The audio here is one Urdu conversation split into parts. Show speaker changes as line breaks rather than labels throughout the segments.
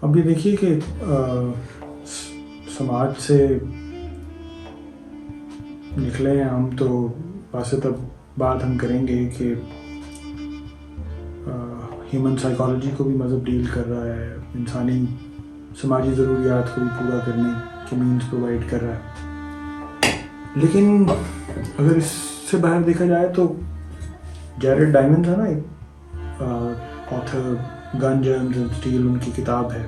اب یہ دیکھیے کہ سماج سے نکلے ہیں ہم تو ویسے تب بات ہم کریں گے کہ ہیومن سائیکالوجی کو بھی مذہب ڈیل کر رہا ہے، انسانی سماجی ضروریات کو بھی پورا کرنے کے مینز پرووائڈ کر رہا ہے. لیکن اگر اس سے باہر دیکھا جائے تو جیرڈ ڈائمنڈ ہے نا، ایک author, guns germs and steel ان کی کتاب ہے،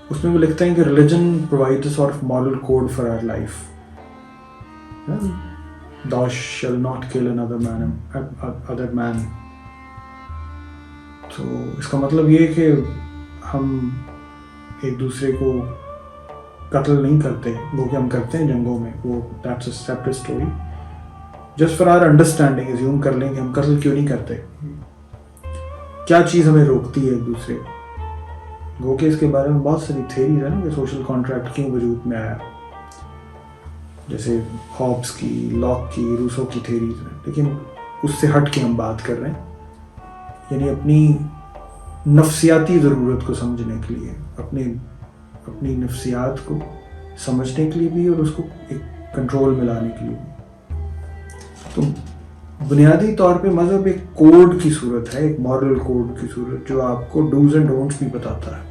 اس میں وہ لکھتے ہیں کہ religion provides a sort of moral code for our life. Thou shall not kill other man. تو اس کا مطلب یہ کہ ہم ایک دوسرے کو قتل نہیں کرتے، وہ کہ ہم کرتے ہیں جنگوں میں، وہ that's a separate story. Just for our understanding assume کر لیں کہ ہم قتل کیوں نہیں کرتے، کیا چیز ہمیں روکتی ہے ایک دوسرے کو. کہ اس کے بارے میں بہت ساری تھیریز ہیں نا کہ سوشل کانٹریکٹ کیوں وجود میں آیا، جیسے ہابس کی، لاک کی، روسو کی تھیریز ہیں. لیکن اس سے ہٹ کے ہم بات کر رہے ہیں، یعنی اپنی نفسیاتی ضرورت کو سمجھنے کے لیے، اپنی نفسیات کو سمجھنے کے لیے بھی، اور اس کو ایک کنٹرول میں لانے کے لیے بھی. تو بنیادی طور پہ مذہب ایک کوڈ کی صورت ہے، ایک مورل کوڈ کی صورت، جو آپ کو ڈوز اینڈ ڈونٹس بھی بتاتا ہے.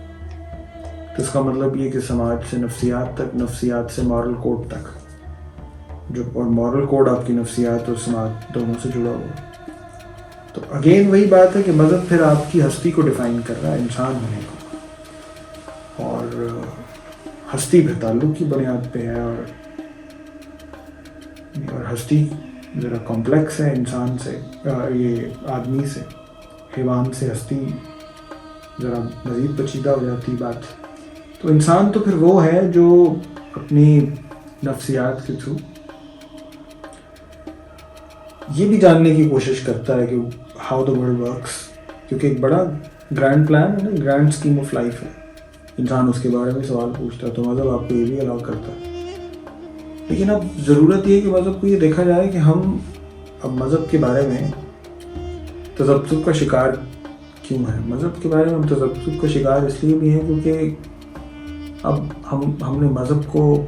تو اس کا مطلب یہ کہ سماج سے نفسیات تک، نفسیات سے مورل کوڈ تک، جو اور مورل کوڈ آپ کی نفسیات اور سماج دونوں سے جڑا ہوا ہے. تو اگین وہی بات ہے کہ مذہب پھر آپ کی ہستی کو ڈیفائن کر رہا ہے، انسان ہونے کو، اور ہستی پہ تعلق کی بنیاد پہ ہے. اور ہستی ذرا کمپلیکس ہے انسان سے، یہ آدمی سے، حیوان سے ہستی ذرا مزید پیچیدہ ہو جاتی بات. تو انسان تو پھر وہ ہے جو اپنی نفسیات کے تھرو یہ بھی جاننے کی کوشش کرتا ہے کہ ہاؤ دا ورلڈ ورکس، کیونکہ ایک بڑا گرینڈ پلان ہے نا، گرینڈ اسکیم آف لائف ہے. انسان اس کے بارے میں سوال پوچھتا ہے، تو مذہب آپ کو یہ بھی الاؤ کرتا ہے. لیکن اب ضرورت یہ ہے کہ مذہب کو یہ دیکھا جائے کہ ہم اب مذہب کے بارے میں تذبذب کا شکار کیوں ہیں. مذہب کے بارے میں ہم تذبذب کا شکار اس لیے بھی ہیں کیونکہ اب ہم نے مذہب کو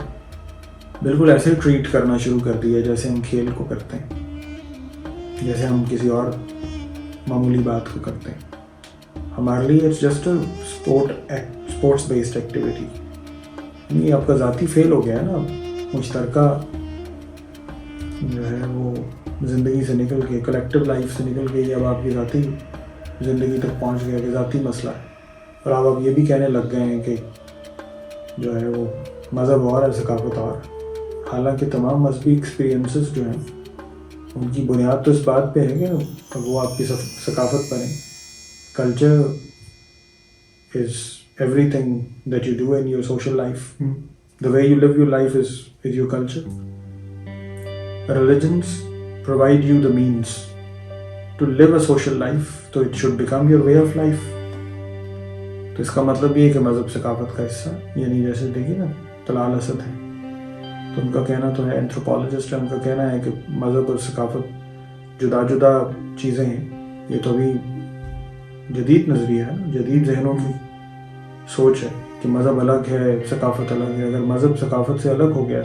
بالکل ایسے ٹریٹ کرنا شروع کر دیا جیسے ہم کھیل کو کرتے ہیں، جیسے ہم کسی اور معمولی بات کو کرتے ہیں. ہمارے لیے it's just a sports based activity. یہ آپ کا ذاتی فیل ہو گیا ہے نا، مشترکہ جو ہے وہ زندگی سے نکل کے، کلیکٹیو لائف سے نکل کے، اب آپ کی ذاتی زندگی تک پہنچ گیا کہ ذاتی مسئلہ ہے. اور آپ یہ بھی کہنے لگ گئے ہیں کہ جو ہے وہ مذہب اور ہے، ثقافت اور. حالانکہ تمام مذہبی ایکسپیرینسز جو ہیں ان کی بنیاد تو اس بات پہ ہے کہ وہ آپ کی ثقافت پر ہیں. Culture is every thing that you do in your social life. The way you leave your life is your culture. Religions provide you the means to leave a social life, تو it should become your way of life. تو اس کا مطلب یہ ہے کہ مذہب ثقافت کا حصہ، یعنی جیسے دیکھیے نا طلال اسد ہے، تو ان کا کہنا تو ہے، اینتھروپولوجسٹ ہے، ان کا کہنا ہے کہ مذہب اور ثقافت جدا جدا چیزیں ہیں. یہ تو ابھی جدید نظریہ ہے، جدید ذہنوں کی سوچ ہے کہ مذہب الگ ہے، ثقافت الگ ہے. اگر مذہب ثقافت سے الگ ہو گیا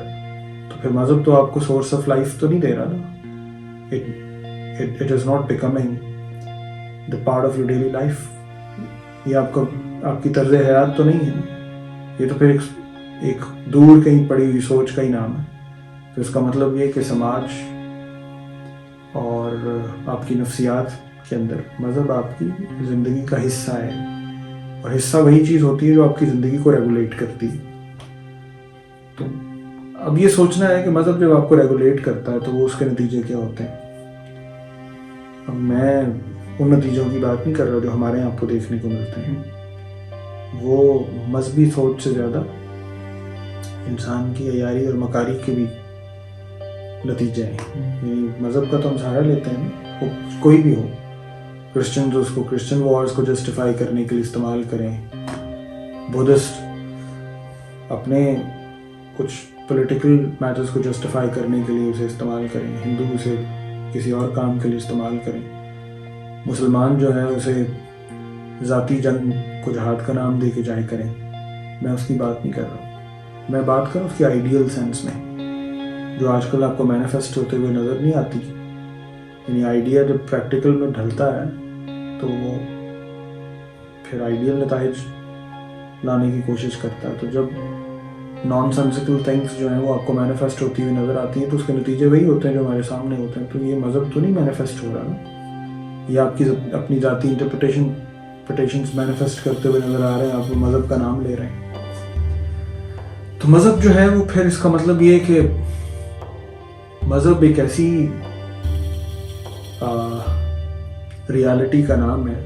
تو پھر مذہب تو آپ کو سورس آف لائف تو نہیں دے رہا نا. It is not becoming the part of your daily life. یہ آپ کی طرز حیات تو نہیں ہے، یہ تو پھر ایک دور کہیں پڑی ہوئی سوچ کا ہی نام ہے. تو اس کا مطلب یہ کہ سماج اور آپ کی نفسیات کے اندر مذہب آپ کی زندگی کا حصہ ہے، اور حصہ وہی چیز ہوتی ہے جو آپ کی زندگی کو ریگولیٹ کرتی ہے. تو اب یہ سوچنا ہے کہ مذہب جب آپ کو ریگولیٹ کرتا ہے تو وہ اس کے نتیجے کیا ہوتے ہیں. اب میں ان نتیجوں کی بات نہیں کر رہا جو ہمارے یہاں آپ کو دیکھنے کو ملتے ہیں، وہ مذہبی سوچ سے زیادہ انسان کی عیاری اور مکاری کے بھی نتیجے ہیں. یعنی مذہب کا تو ہم سہارا لیتے ہیں، وہ کوئی بھی ہو. کرسچنز اس کو کرسچن وارز کو جسٹیفائی کرنے کے لیے استعمال کریں، بدھسٹ اپنے کچھ پولیٹیکل میٹرز کو جسٹیفائی کرنے کے لیے اسے استعمال کریں، ہندو اسے کسی اور کام کے لیے استعمال کریں، مسلمان جو ہے اسے ذاتی جنگ کو جہاد کا نام دے کے جائے کریں، میں اس کی بات نہیں کر رہا ہوں. میں بات کر رہا ہوں اس کی آئیڈیل سینس میں، جو آج کل آپ کو مینیفیسٹ ہوتے ہوئے نظر نہیں آتی. یعنی آئیڈیا جب پریکٹیکل میں ڈھلتا ہے تو وہ پھر آئیڈیل نتائج لانے کی کوشش کرتا ہے. تو جب نان سینسیکل تھنگس جو ہیں وہ آپ کو مینیفیسٹ ہوتی ہوئی نظر آتی ہیں تو اس کے نتیجے وہی ہوتے ہیں جو ہمارے سامنے ہوتے ہیں. تو یہ مذہب تو نہیں مینیفیسٹ ہو رہا نا، یہ آپ کی اپنی ذاتی انٹرپریٹیشنز مینیفیسٹ کرتے ہوئے نظر آ رہے ہیں، آپ وہ مذہب کا نام لے رہے ہیں. تو مذہب جو ہے وہ پھر اس کا مطلب یہ ہے کہ مذہب ایک ایسی ریالٹی کا نام ہے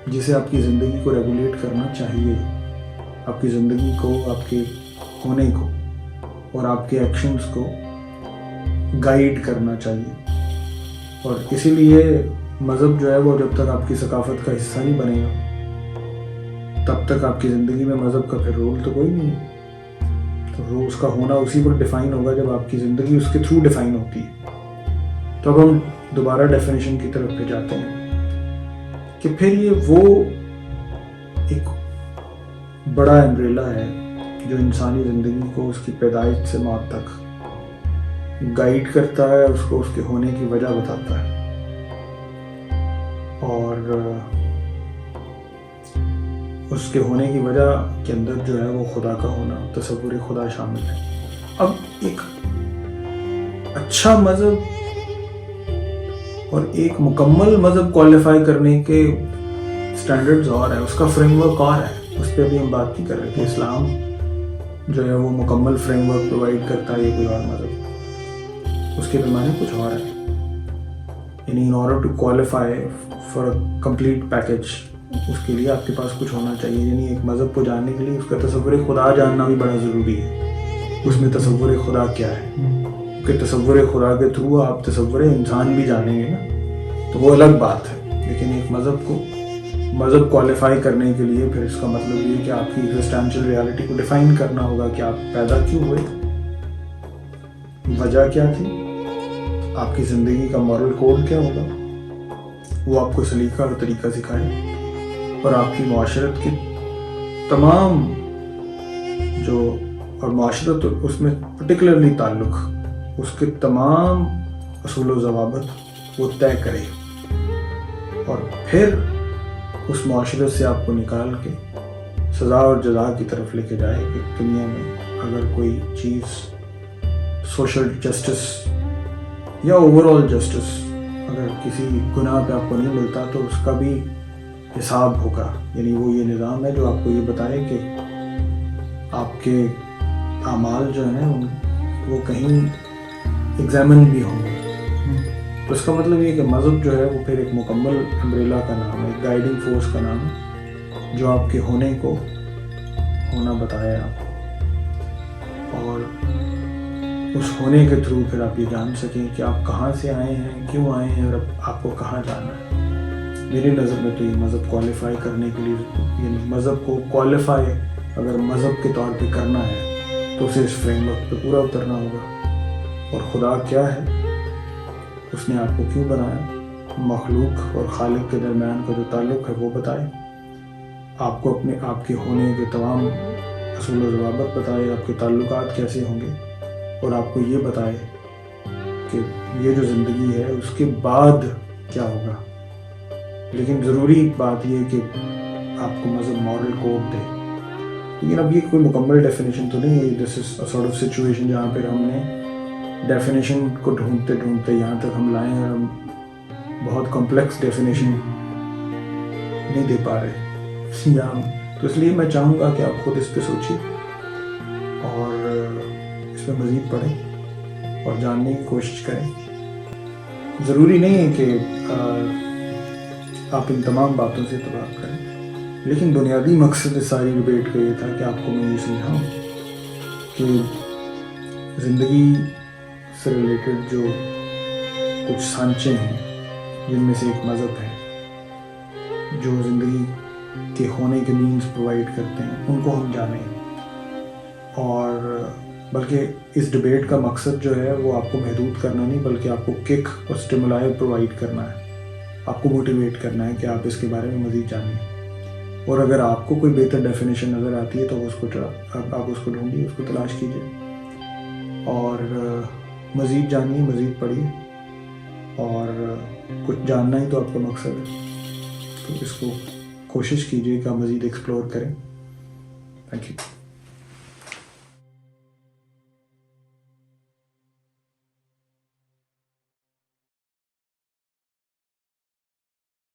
جسے آپ کی زندگی کو ریگولیٹ کرنا چاہیے، آپ کی زندگی کو، آپ کے ہونے کو اور آپ کے ایکشنز کو گائیڈ کرنا چاہیے. اور اسی لیے مذہب جو ہے وہ جب تک آپ کی ثقافت کا حصہ نہیں بنے گا تب تک آپ کی زندگی میں مذہب کا پھر رول تو کوئی نہیں ہے. تو اس کا ہونا اسی پر ڈیفائن ہوگا جب آپ کی زندگی اس کے تھرو ڈیفائن ہوتی ہے. تو اب ہم دوبارہ ڈیفینیشن کی طرف پہ جاتے ہیں کہ پھر یہ وہ ایک بڑا امبریلا ہے جو انسانی زندگی کو اس کی پیدائش سے موت تک گائیڈ کرتا ہے، اس کو اس کے ہونے کی وجہ بتاتا ہے. اور اس کے ہونے کی وجہ کے اندر جو ہے وہ خدا کا ہونا، تصور خدا شامل ہے. اب ایک اچھا مذہب اور ایک مکمل مذہب کوالیفائی کرنے کے سٹینڈرڈز اور ہیں، اس کا فریم ورک اور ہے. اس پہ ابھی ہم بات نہیں کر رہے کہ اسلام جو ہے وہ مکمل فریم ورک پرووائڈ کرتا ہے، یہ کوئی اور مذہب، اس کے پیمانے کچھ اور ہے. یعنی in order to qualify for a complete package اس کے لیے آپ کے پاس کچھ ہونا چاہیے. یعنی ایک مذہب کو جاننے کے لیے اس کا تصور خدا جاننا بھی بڑا ضروری ہے. اس میں تصور خدا کیا ہے، کہ تصور خدا کے تھرو آپ تصور انسان بھی جانیں گے نا، تو وہ الگ بات ہے. لیکن ایک مذہب کوالیفائی کرنے کے لیے پھر اس کا مطلب یہ ہے کہ آپ کی ایگزسٹینشیل ریالٹی کو ڈیفائن کرنا ہوگا کہ آپ پیدا کیوں ہوئے، وجہ کیا تھی، آپ کی زندگی کا مورل کوڈ کیا ہوگا، وہ آپ کو سلیقہ اور طریقہ سکھائے. اور آپ کی معاشرت کی تمام جو، اور معاشرت اس میں پرٹیکولرلی تعلق، اس کے تمام اصول و ضوابط وہ طے کرے. اور پھر اس معاشرت سے آپ کو نکال کے سزا اور جزا کی طرف لے کے جائے کہ دنیا میں اگر کوئی چیز سوشل جسٹس یا اوور آل جسٹس اگر کسی گناہ پہ آپ کو نہیں ملتا تو اس کا بھی حساب ہوگا. یعنی وہ یہ نظام ہے جو آپ کو یہ بتائے کہ آپ کے اعمال جو ہیں وہ کہیں ایگزامن بھی ہوں گے. تو اس کا مطلب یہ کہ مذہب جو ہے وہ پھر ایک مکمل امبریلا کا نام ہے، ایک گائیڈنگ فورس کا نام ہے جو آپ کے ہونے کو ہونا بتائے آپ، اور اس ہونے کے تھرو پھر آپ یہ جان سکیں کہ آپ کہاں سے آئے ہیں، کیوں آئے ہیں، اور آپ کو کہاں جانا ہے. میری نظر میں تو یہ مذہب کوالیفائی کرنے کے لیے، یعنی مذہب کو کوالیفائی اگر مذہب کے طور پہ کرنا ہے تو اسے اس فریم ورک پہ پورا اترنا ہوگا. اور خدا کیا ہے، اس نے آپ کو کیوں بنایا، مخلوق اور خالق کے درمیان کا جو تعلق ہے وہ بتائے، آپ کو آپ کے ہونے کے تمام اصول و ضوابط بتائے، آپ کے تعلقات کیسے ہوں گے، اور آپ کو یہ بتائے کہ یہ جو زندگی ہے اس کے بعد کیا ہوگا. لیکن ضروری بات یہ کہ آپ کو مذہب مورل کوڈ دے. لیکن اب یہ کوئی مکمل ڈیفینیشن تو نہیں ہے. دس از اے سارٹ آف سچویشن جہاں پہ ہم نے ڈیفینیشن کو ڈھونڈتے یہاں تک ہم لائے ہیں، اور ہم بہت کمپلیکس ڈیفینیشن نہیں دے پا رہے یہاں. تو اس لیے میں چاہوں گا کہ آپ خود اس پہ سوچیے اور اس پہ مزید پڑھیں اور جاننے کی کوشش کریں. ضروری نہیں ہے کہ آپ ان تمام باتوں سے اتفاق کریں، لیکن بنیادی مقصد اس ساری ڈبیٹ کا یہ تھا کہ آپ کو میں یہ سمجھاؤں کہ زندگی سے ریلیٹڈ جو کچھ سانچے ہیں جن میں سے ایک مذہب ہے جو زندگی کے ہونے کے مینز پرووائڈ کرتے ہیں، ان کو ہم جانیں. اور بلکہ اس ڈبیٹ کا مقصد جو ہے وہ آپ کو محدود کرنا نہیں، بلکہ آپ کو کک اور سٹیمولائی پرووائڈ کرنا ہے، آپ کو موٹیویٹ کرنا ہے کہ آپ اس کے بارے میں مزید جانیں. اور اگر آپ کو کوئی بہتر ڈیفینیشن نظر آتی ہے تو آپ اس کو ڈھونڈیے، اس کو تلاش کیجیے، اور مزید جانیے، مزید پڑھیے، اور کچھ جاننا ہی تو آپ کا مقصد ہے، تو اس کو کوشش کیجیے کہ آپ مزید ایکسپلور کریں. Thank you.